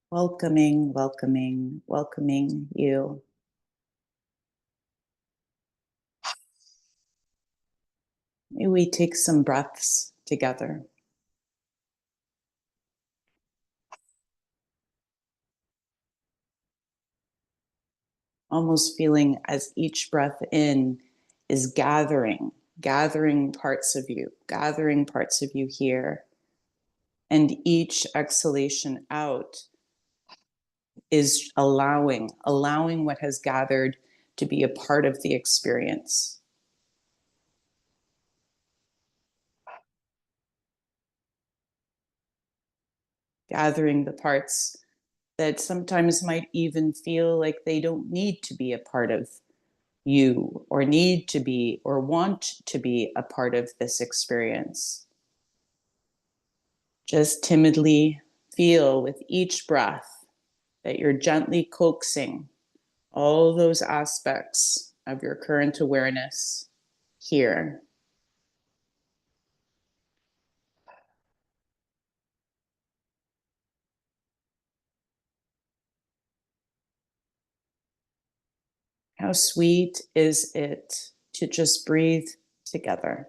Welcoming, welcoming, welcoming you. May we take some breaths together, almost feeling as each breath in is gathering parts of you here. And each exhalation out is allowing what has gathered to be a part of the experience. Gathering the parts that sometimes might even feel like they don't need to be a part of you or need to be or want to be a part of this experience. Just timidly feel with each breath that you're gently coaxing all those aspects of your current awareness here. How sweet is it to just breathe together?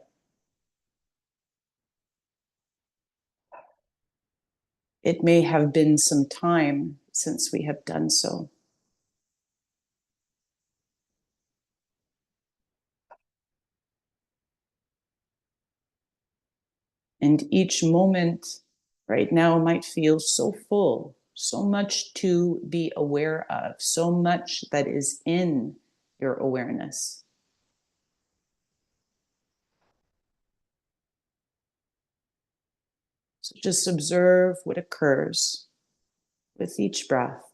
It may have been some time since we have done so. And each moment right now might feel so full, so much to be aware of, so much that is in your awareness. So just observe what occurs with each breath.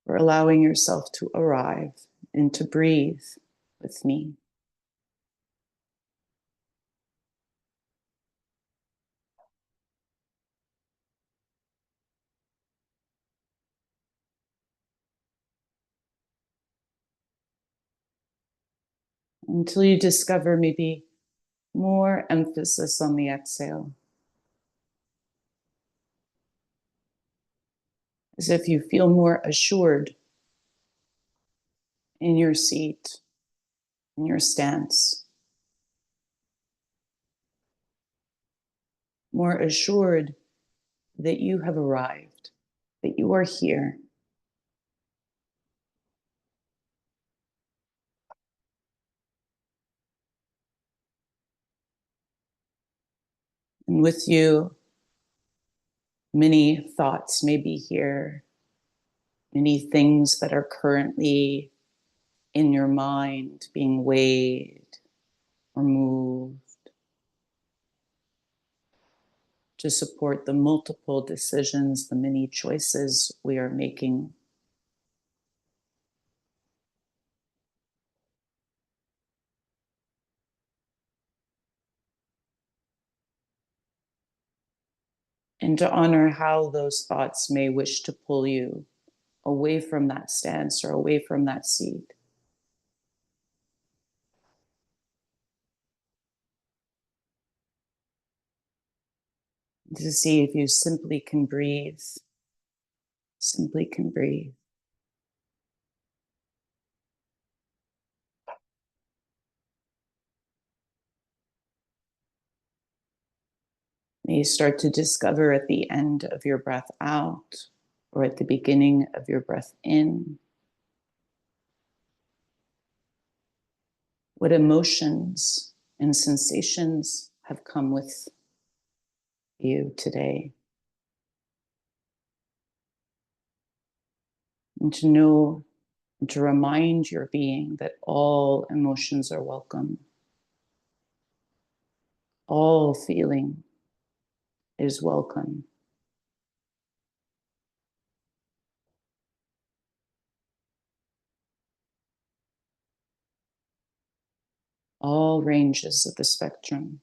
Or allowing yourself to arrive and to breathe with me. Until you discover maybe more emphasis on the exhale. As if you feel more assured in your seat, in your stance. More assured that you have arrived, that you are here. And with you, many thoughts may be here, many things that are currently in your mind being weighed or moved to support the multiple decisions, the many choices we are making. And to honor how those thoughts may wish to pull you away from that stance or away from that seat. To see if you simply can breathe, simply can breathe. May you start to discover at the end of your breath out or at the beginning of your breath in what emotions and sensations have come with you today. And to know, to remind your being that all emotions are welcome. All feeling is welcome. All ranges of the spectrum.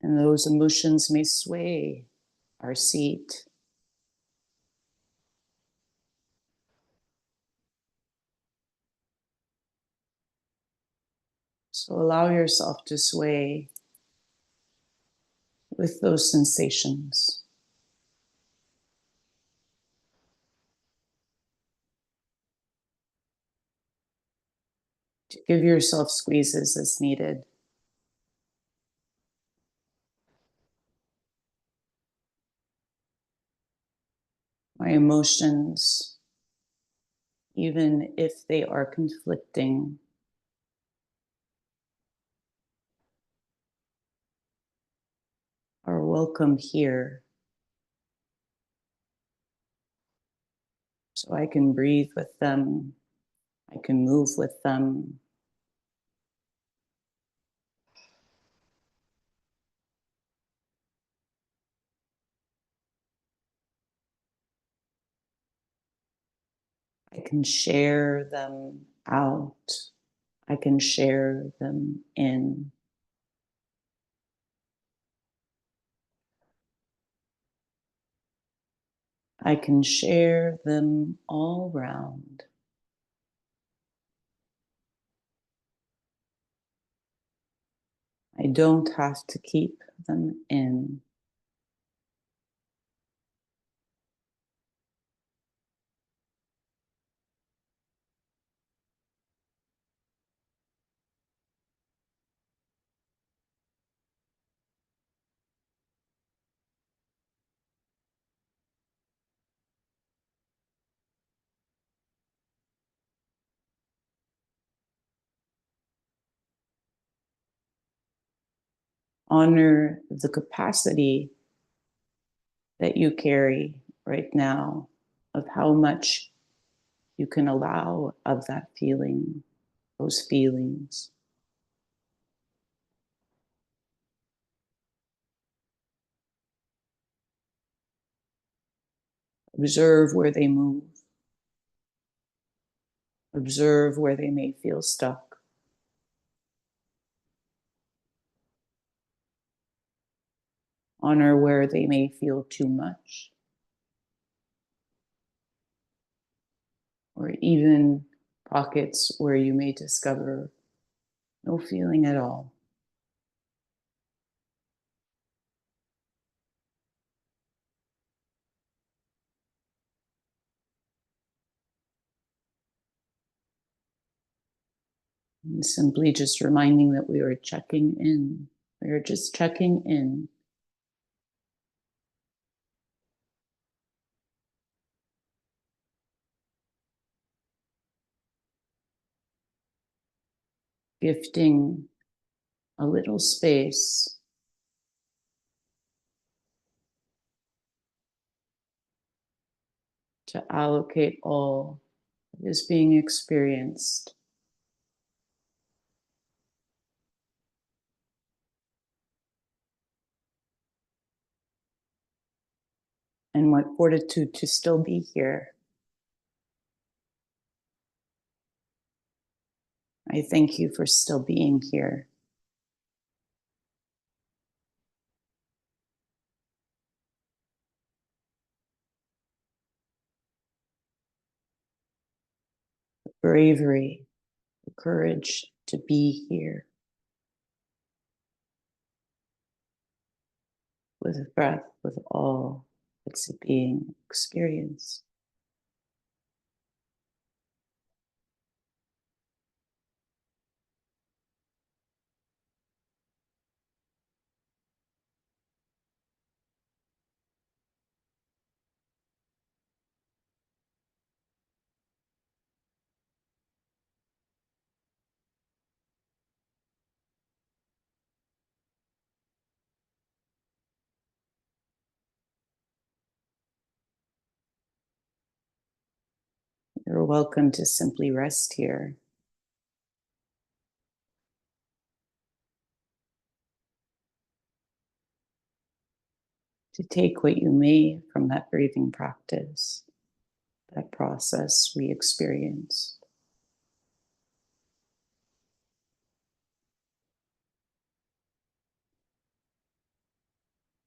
And those emotions may sway our seat. So allow yourself to sway with those sensations. To give yourself squeezes as needed. My emotions, even if they are conflicting, are welcome here. So I can breathe with them. I can move with them. I can share them out. I can share them in. I can share them all round. I don't have to keep them in. Honor the capacity that you carry right now of how much you can allow of that feeling, those feelings. Observe where they move. Observe where they may feel stuck. Honor where they may feel too much, or even pockets where you may discover no feeling at all. And simply just reminding that we are checking in. We are just checking in. Gifting a little space to allocate all that is being experienced. And what fortitude to still be here. I thank you for still being here. The bravery, the courage to be here with breath, with all that's being experienced. You're welcome to simply rest here. To take what you may from that breathing practice, that process we experienced.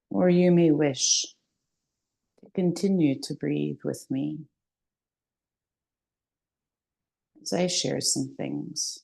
Or you may wish to continue to breathe with me as I share some things.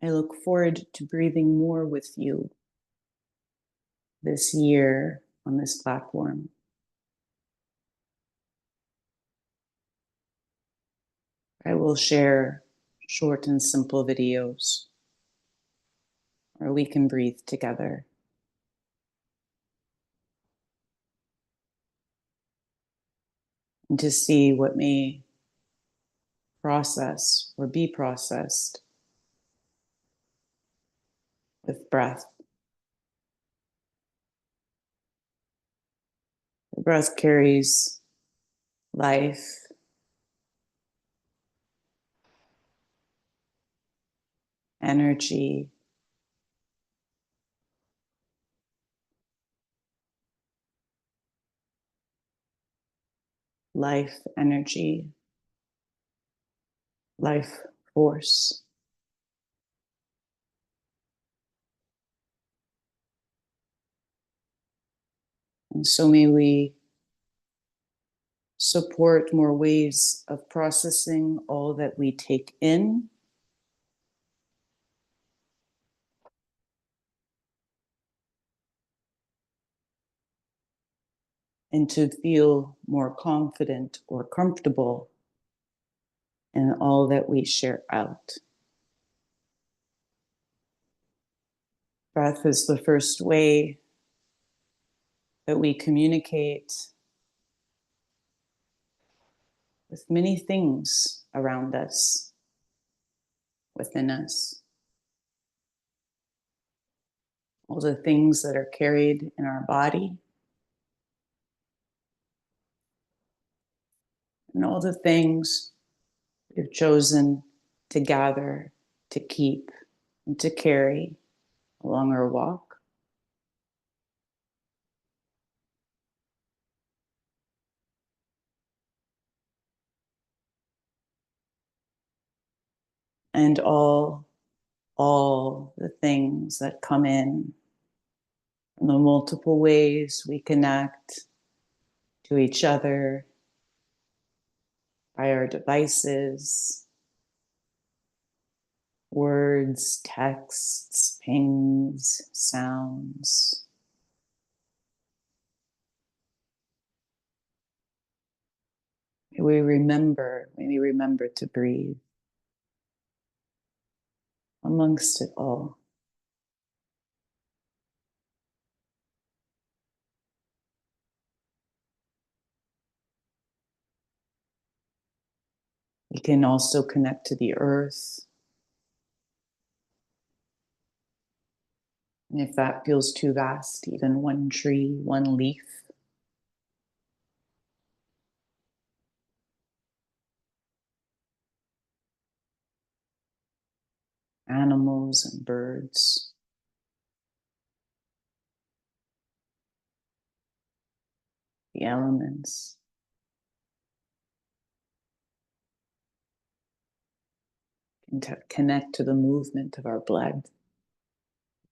I look forward to breathing more with you this year on this platform. I will share short and simple videos where we can breathe together. And to see what may process or be processed with breath. The breath carries life, energy, life, energy, life force. And so may we support more ways of processing all that we take in, and to feel more confident or comfortable in all that we share out. Breath is the first way that we communicate with many things around us, within us. All the things that are carried in our body, and all the things we've chosen to gather, to keep, and to carry along our walk. And all the things that come in, and the multiple ways we connect to each other by our devices, words, texts, pings, sounds. May we remember to breathe amongst it all. We can also connect to the earth. And if that feels too vast, even one tree, one leaf. Animals and birds. The elements. And to connect to the movement of our blood,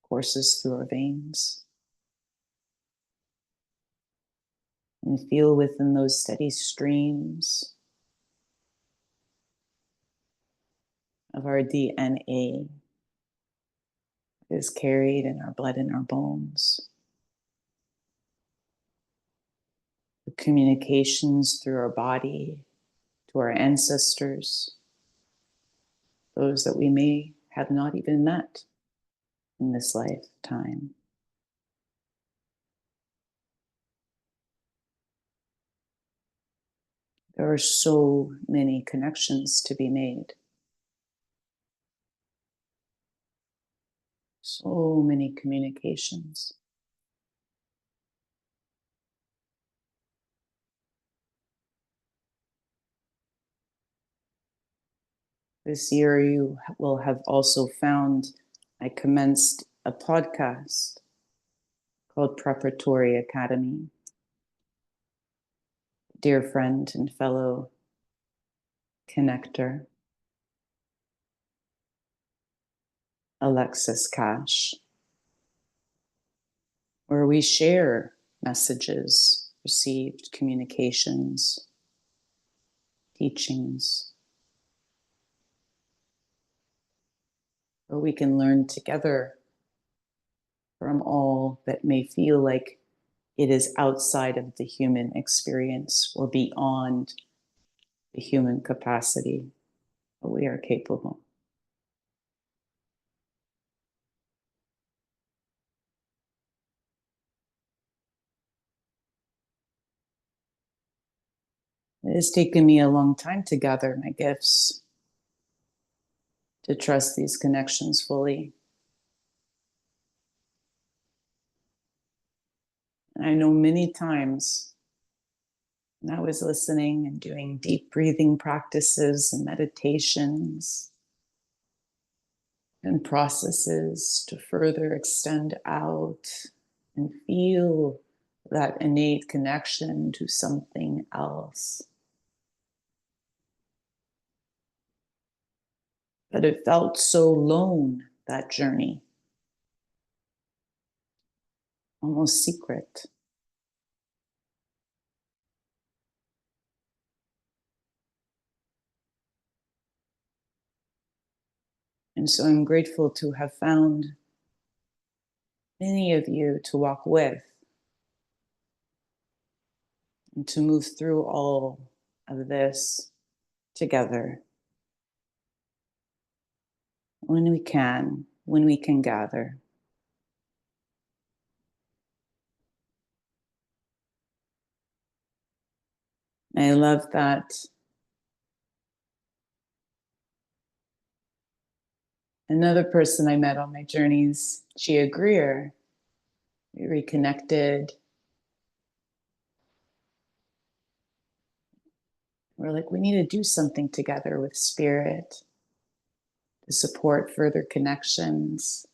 courses through our veins. And feel within those steady streams of our DNA that is carried in our blood and our bones. The communications through our body to our ancestors, those that we may have not even met in this lifetime. There are so many connections to be made. So many communications. This year you will have also found I commenced a podcast called Preparatory Academy. Dear friend and fellow connector, Alexis Cash, where we share messages, received communications, teachings, where we can learn together from all that may feel like it is outside of the human experience or beyond the human capacity, but we are capable. It has taken me a long time to gather my gifts, to trust these connections fully. And I know many times when I was listening and doing deep breathing practices and meditations and processes to further extend out and feel that innate connection to something else. But it felt so lone, that journey, almost secret. And so I'm grateful to have found many of you to walk with and to move through all of this together when we can gather. I love that another person I met on my journeys, Gia Greer, we reconnected. We're like, we need to do something together with spirit to support further connections.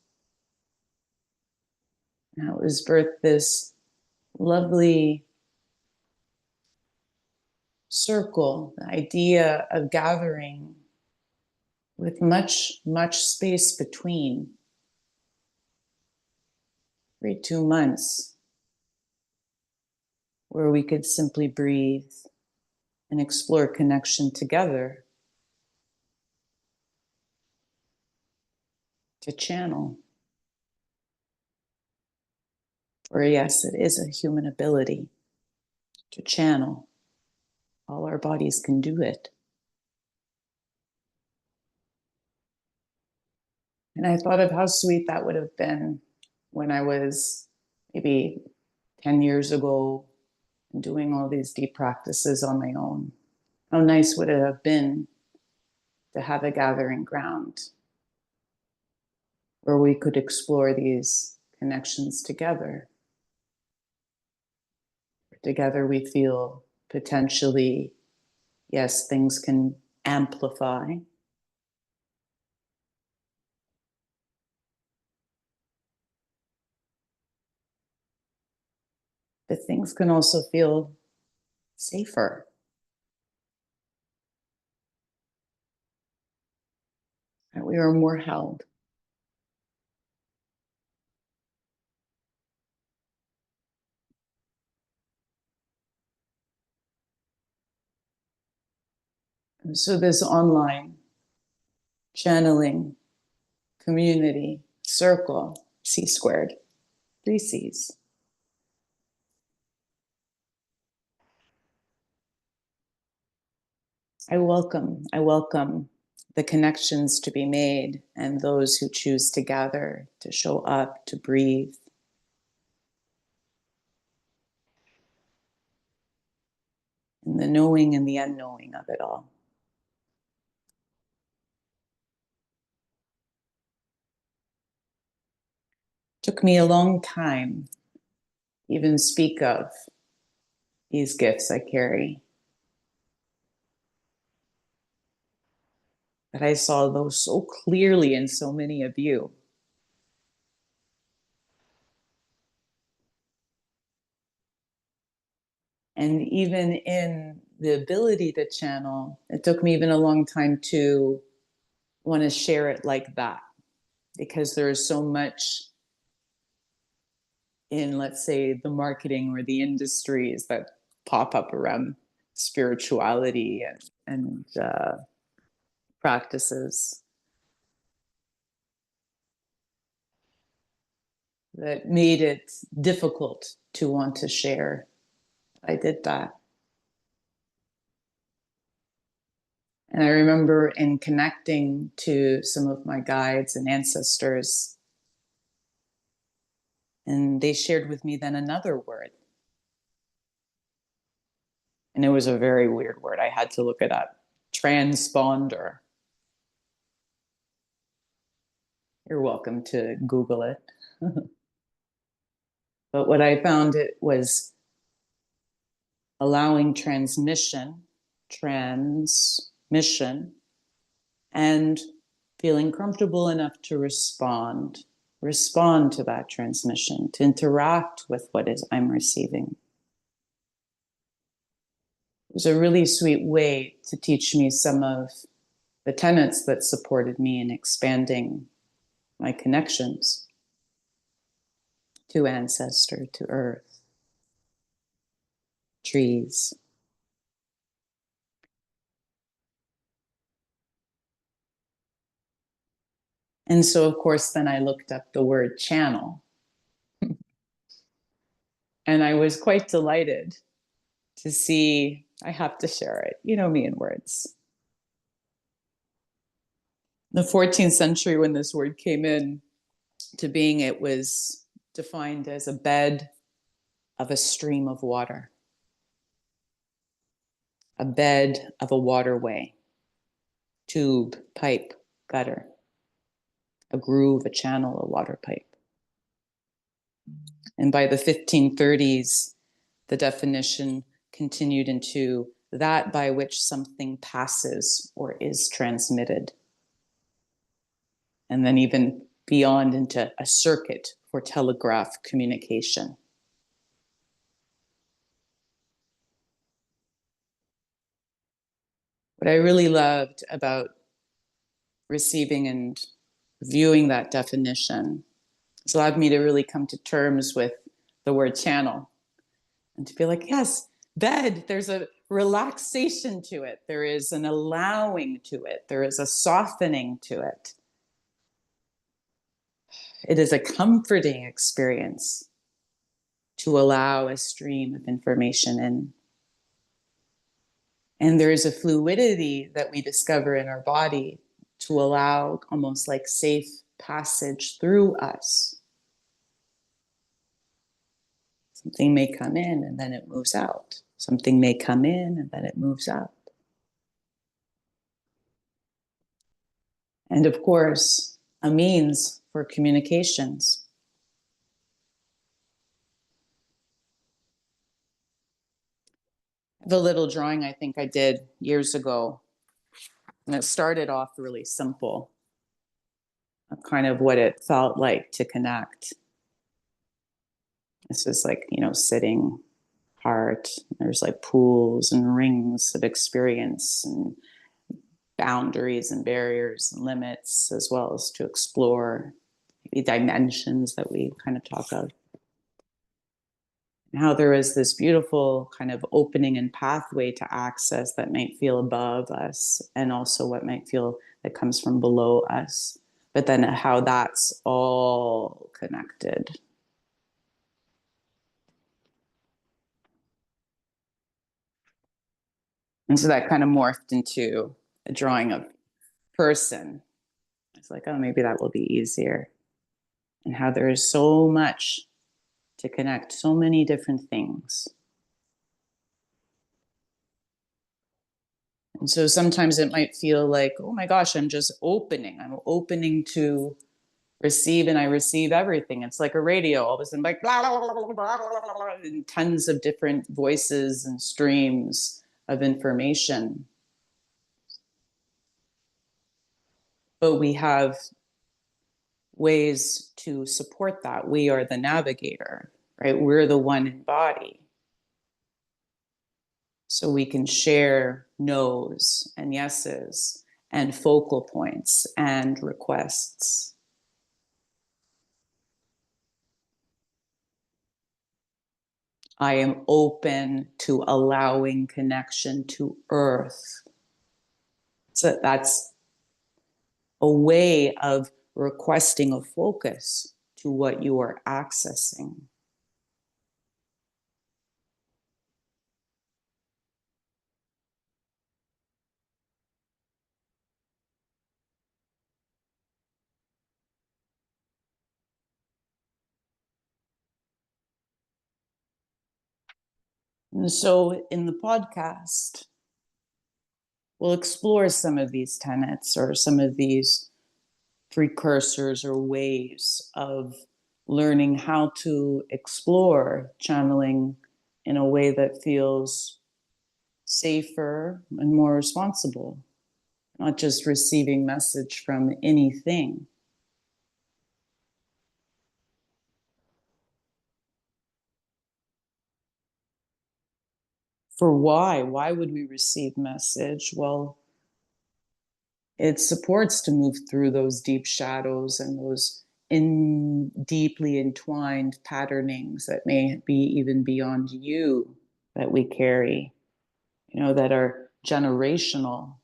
And it was birthed this lovely circle, the idea of gathering with much space between. Every 2 months, where we could simply breathe and explore connection together, to channel. Or yes, it is a human ability to channel. All our bodies can do it. And I thought of how sweet that would have been when I was maybe 10 years ago doing all these deep practices on my own. How nice would it have been to have a gathering ground where we could explore these connections together. Together we feel potentially, yes, things can amplify. But things can also feel safer. That we are more held. And so this online channeling community circle, C squared, 3 Cs. I welcome the connections to be made and those who choose to gather, to show up, to breathe. And the knowing and the unknowing of it all. Took me a long time to even speak of these gifts I carry. But I saw those so clearly in so many of you. And even in the ability to channel, it took me even a long time to want to share it like that, because there is so much in, let's say, the marketing or the industries that pop up around spirituality and, practices. that made it difficult to want to share. I did that. And I remember in connecting to some of my guides and ancestors, and they shared with me then another word. And it was a very weird word. I had to look it up. Transponder. You're welcome to Google it. But what I found it was allowing transmission, and feeling comfortable enough to respond to that transmission, to interact with what is I'm receiving. It was a really sweet way to teach me some of the tenets that supported me in expanding my connections to ancestor, to earth, trees. And so, of course, then I looked up the word channel. And I was quite delighted to see, I have to share it. You know me in words. The 14th century, when this word came in to being, it was defined as a bed of a stream of water, a bed of a waterway, tube, pipe, gutter, a groove, a channel, a water pipe. And by the 1530s, the definition continued into that by which something passes or is transmitted. And then even beyond into a circuit for telegraph communication. What I really loved about receiving and viewing that definition has allowed me to really come to terms with the word channel and to feel like, yes, bed, there's a relaxation to it. There is an allowing to it. There is a softening to it. It is a comforting experience to allow a stream of information in. And there is a fluidity that we discover in our body to allow almost like safe passage through us. Something may come in and then it moves out. Something may come in and then it moves out. And of course, a means for communications. The little drawing I think I did years ago, and it started off really simple, kind of what it felt like to connect. This is like, sitting heart. There's like pools and rings of experience and boundaries and barriers and limits, as well as to explore maybe dimensions that we kind of talk of. And how there is this beautiful kind of opening and pathway to access that might feel above us, and also what might feel that comes from below us, but then how that's all connected. And so that kind of morphed into a drawing of person. It's like, oh, maybe that will be easier. And how there is so much to connect, so many different things. And so sometimes it might feel like, oh my gosh, I'm just opening. I'm opening to receive, and I receive everything. It's like a radio, all of a sudden, like blah, blah, blah, blah, blah, blah, blah, and tons of different voices and streams of information. But we have ways to support that. We are the navigator, right? We're the one in body. So we can share no's and yeses and focal points and requests. I am open to allowing connection to earth. So that's a way of requesting a focus to what you are accessing. And so in the podcast, we'll explore some of these tenets or some of these precursors or ways of learning how to explore channeling in a way that feels safer and more responsible, not just receiving message from anything. For why? Why would we receive message? Well, it supports to move through those deep shadows and those deeply entwined patternings that may be even beyond you that we carry, that are generational.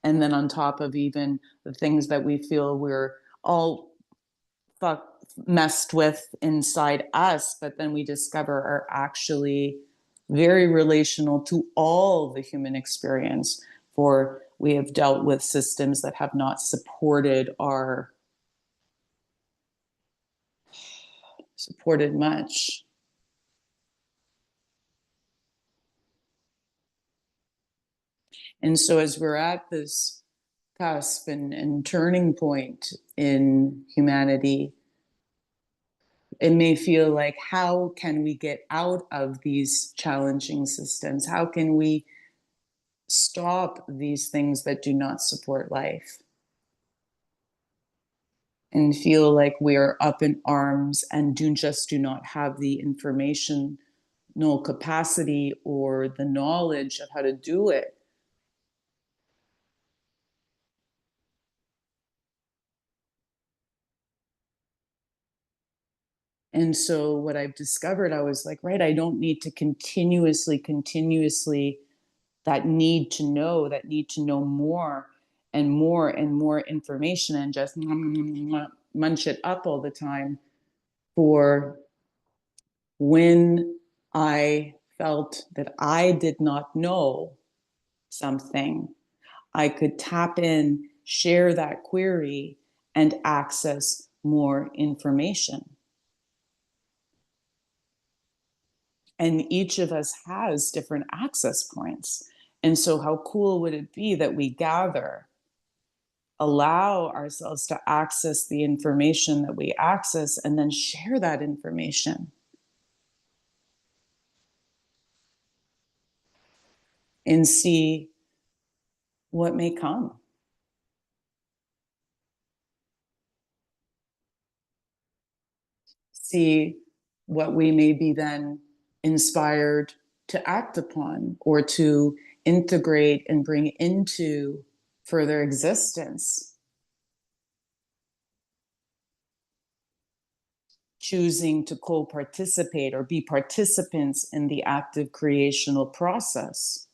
And then on top of even the things that we feel we're all messed with inside us, but then we discover are actually very relational to all the human experience. For we have dealt with systems that have not supported much. And so as we're at this cusp and turning point in humanity, it may feel like, how can we get out of these challenging systems? How can we stop these things that do not support life? And feel like we are up in arms and do not have the information, no capacity or the knowledge of how to do it. And so what I've discovered, I was like, right, I don't need to continuously, that need to know more and more and more information and just munch it up all the time. For when I felt that I did not know something, I could tap in, share that query, and access more information. And each of us has different access points. And so, how cool would it be that we gather, allow ourselves to access the information that we access, and then share that information and see what may come? See what we may be then inspired to act upon or to integrate and bring into further existence, choosing to co-participate or be participants in the active creational process.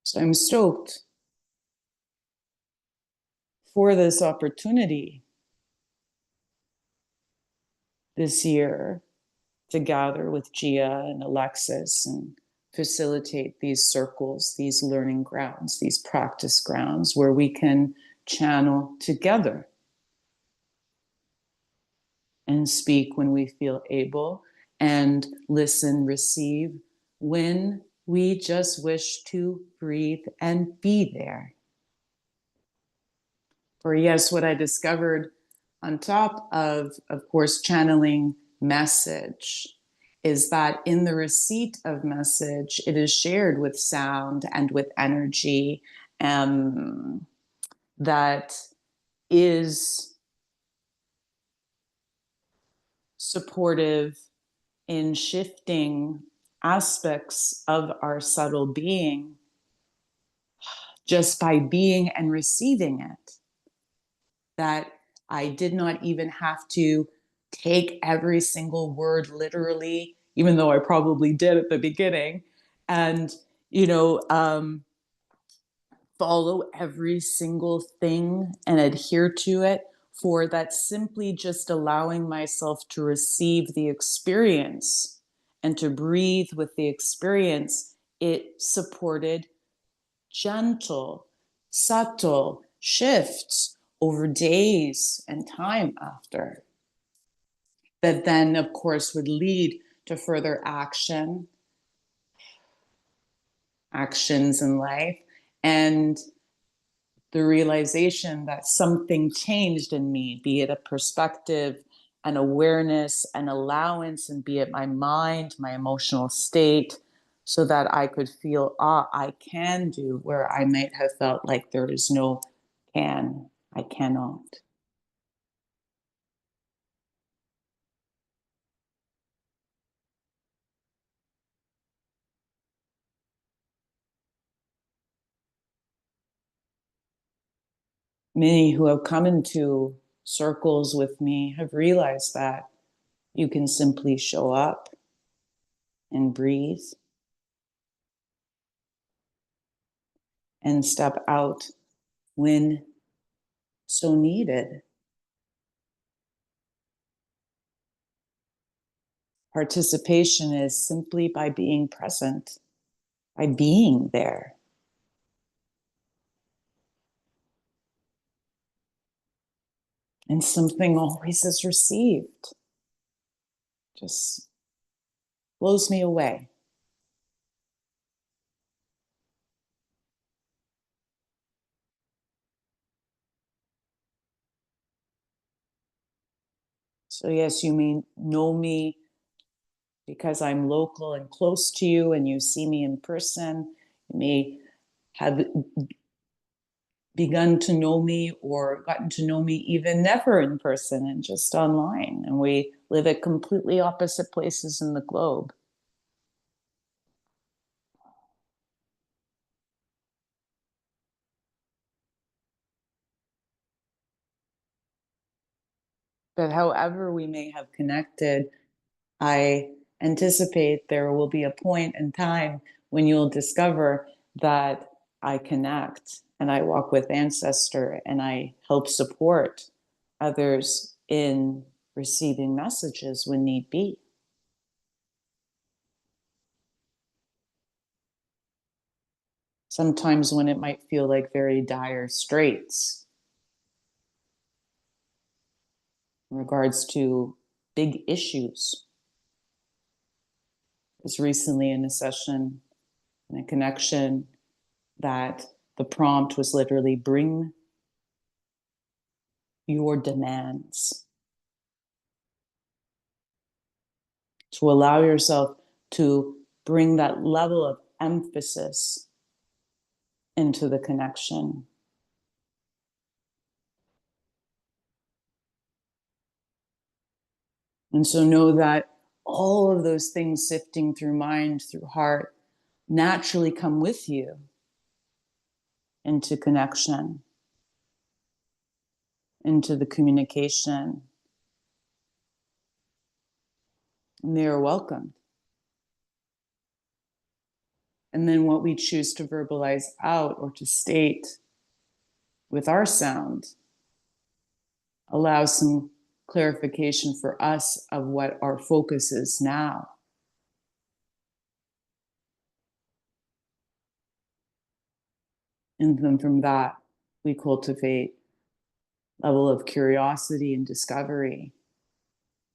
So I'm stoked for this opportunity this year to gather with Gia and Alexis and facilitate these circles, these learning grounds, these practice grounds where we can channel together and speak when we feel able and listen, receive when we just wish to breathe and be there. For yes, what I discovered on top of course, channeling message is that in the receipt of message, it is shared with sound and with energy that is supportive in shifting aspects of our subtle being just by being and receiving it. That I did not even have to take every single word literally, even though I probably did at the beginning. And, you know, follow every single thing and adhere to it, for that simply just allowing myself to receive the experience and to breathe with the experience, it supported gentle, subtle shifts over days and time after. That then, of course, would lead to further actions in life, and the realization that something changed in me, be it a perspective, an awareness, an allowance, and be it my mind, my emotional state, so that I could feel, I can do where I might have felt like there is no can, I cannot. Many who have come into circles with me have realized that you can simply show up and breathe and step out when so needed. Participation is simply by being present, by being there. And something always is received. Just blows me away. So, yes, you may know me because I'm local and close to you and you see me in person. You may have begun to know me or gotten to know me even never in person and just online. And we live at completely opposite places in the globe. But however we may have connected, I anticipate there will be a point in time when you'll discover that I connect and I walk with ancestor and I help support others in receiving messages when need be. Sometimes when it might feel like very dire straits in regards to big issues. I was recently in a session, in a connection, that the prompt was literally bring your demands, to allow yourself to bring that level of emphasis into the connection. And so know that all of those things sifting through mind, through heart, naturally come with you into connection, into the communication, and they are welcomed. And then what we choose to verbalize out or to state with our sound allows some clarification for us of what our focus is now. And then from that, we cultivate level of curiosity and discovery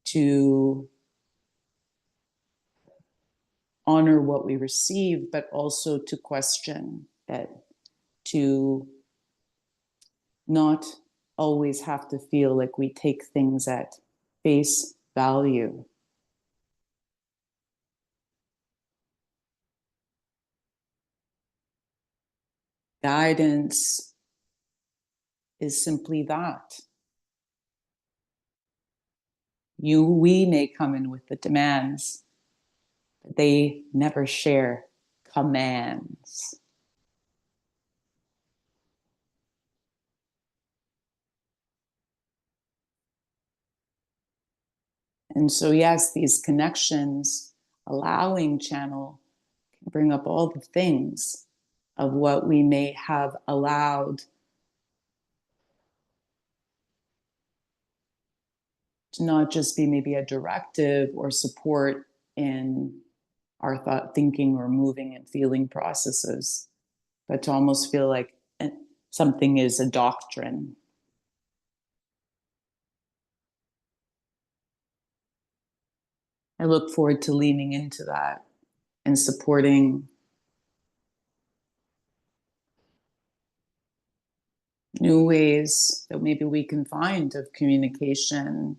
to honor what we receive, but also to question it, to not always have to feel like we take things at face value. Guidance is simply that. We may come in with the demands, but they never share commands. And so, yes, these connections allowing channel can bring up all the things of what we may have allowed to not just be maybe a directive or support in our thought, thinking, or moving and feeling processes, but to almost feel like something is a doctrine. I look forward to leaning into that and supporting new ways that maybe we can find of communication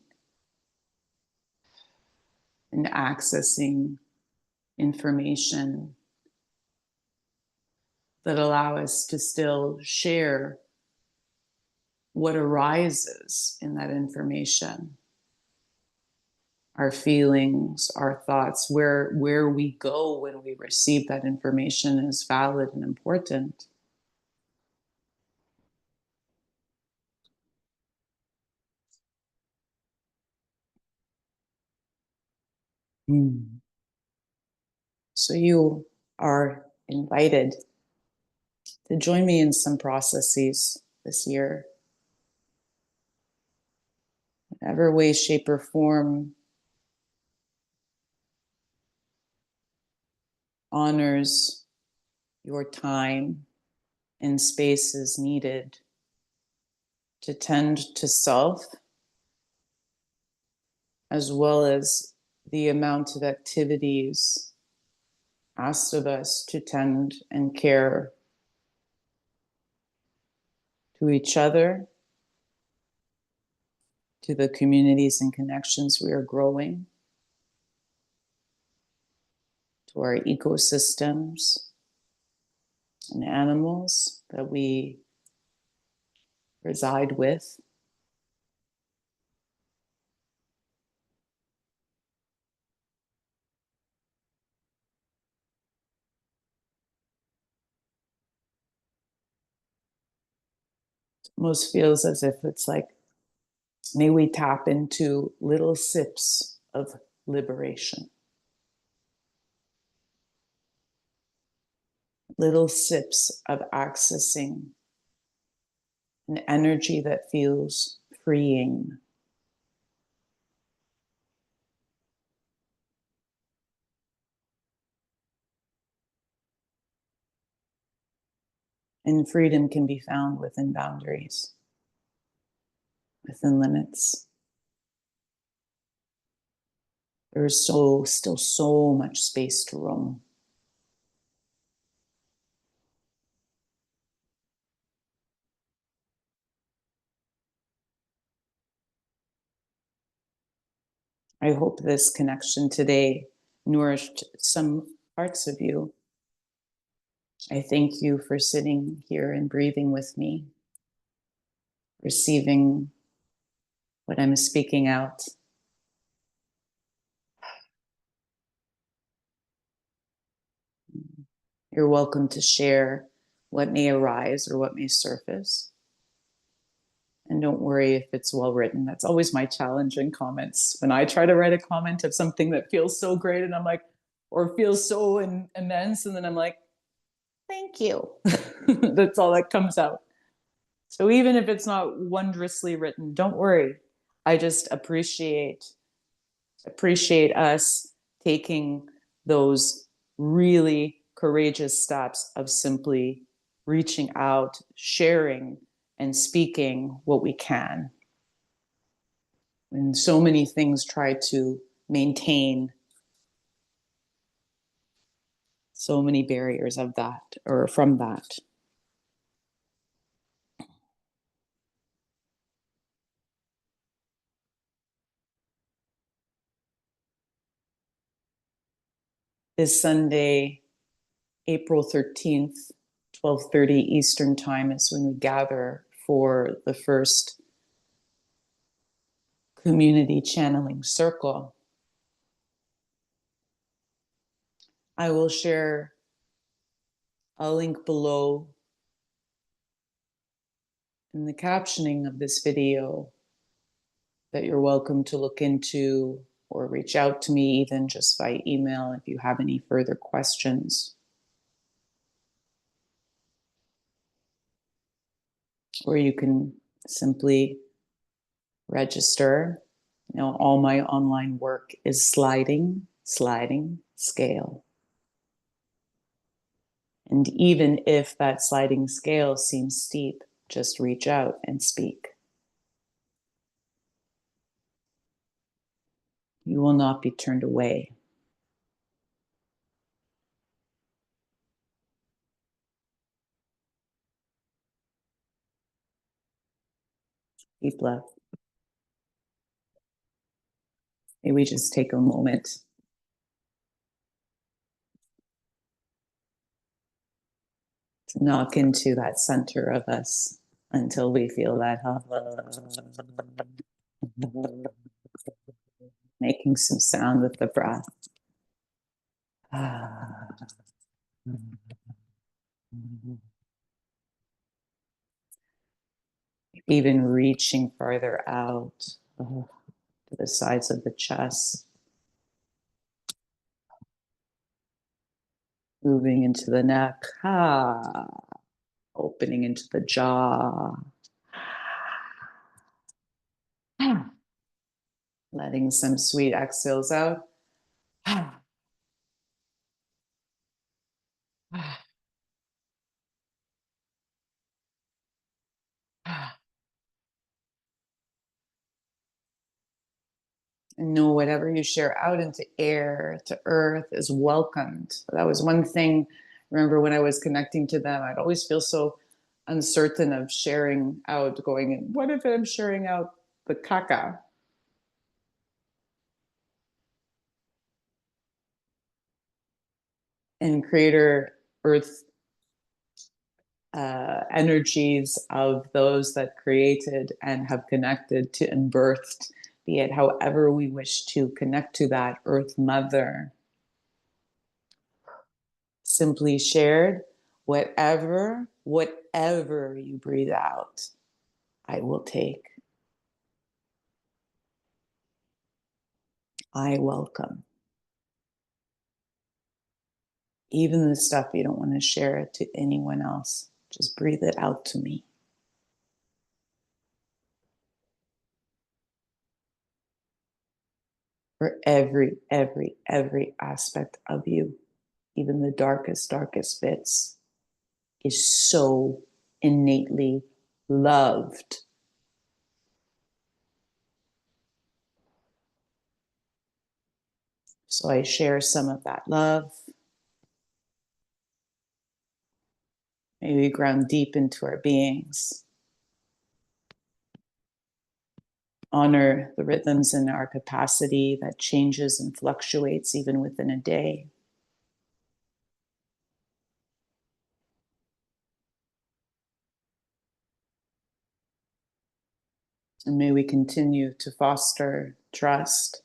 and accessing information that allow us to still share what arises in that information, our feelings, our thoughts, where we go when we receive that information is valid and important. So you are invited to join me in some processes this year, whatever way, shape, or form honors your time and space is needed to tend to self, as well as the amount of activities asked of us to tend and care to each other, to the communities and connections we are growing, to our ecosystems and animals that we reside with. It almost feels as if it's like, may we tap into little sips of liberation, little sips of accessing an energy that feels freeing. And freedom can be found within boundaries, within limits. There's still so much space to roam. I hope this connection today nourished some parts of you. I thank you for sitting here and breathing with me, receiving what I'm speaking out. You're welcome to share what may arise or what may surface. And don't worry if it's well written. That's always my challenge in comments. When I try to write a comment of something that feels so great and I'm like, or feels so immense, and then I'm like, thank you. That's all that comes out. So even if it's not wondrously written, don't worry. I just appreciate us taking those really courageous steps of simply reaching out, sharing, and speaking what we can. And so many things try to maintain so many barriers of that or from that. This Sunday, April 13th, 12:30 Eastern Time is when we gather for the first community channeling circle. I will share a link below in the captioning of this video that you're welcome to look into or reach out to me even just by email if you have any further questions. Or you can simply register. You know, all my online work is sliding scale. And even if that sliding scale seems steep, just reach out and speak. You will not be turned away. Deep breath. Maybe we just take a moment to knock into that center of us until we feel that making some sound with the breath. Even reaching farther out to the sides of the chest, moving into the neck, opening into the jaw, letting some sweet exhales out. And know whatever you share out into air, to earth, is welcomed. That was one thing. Remember when I was connecting to them, I'd always feel so uncertain of sharing out, going, what if I'm sharing out the caca? And creator earth energies of those that created and have connected to and birthed, be it however we wish to connect to that earth mother. Simply shared, whatever you breathe out, I will take. I welcome. Even the stuff you don't want to share to anyone else, just breathe it out to me. For every aspect of you, even the darkest bits, is so innately loved. So I share some of that love. Maybe ground deep into our beings. Honor the rhythms in our capacity that changes and fluctuates even within a day. And may we continue to foster trust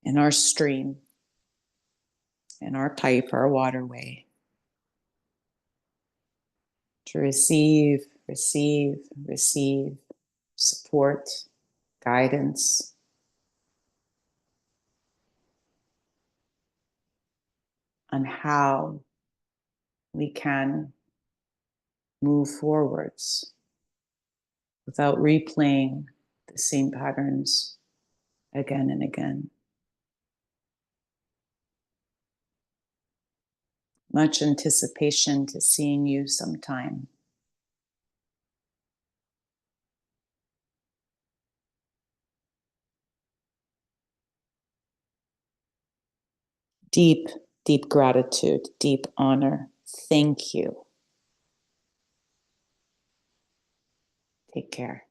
in our stream, in our pipe, our waterway, to receive support, guidance, on how we can move forwards without replaying the same patterns again and again. Much anticipation to seeing you sometime. Deep, deep gratitude, deep honor. Thank you. Take care.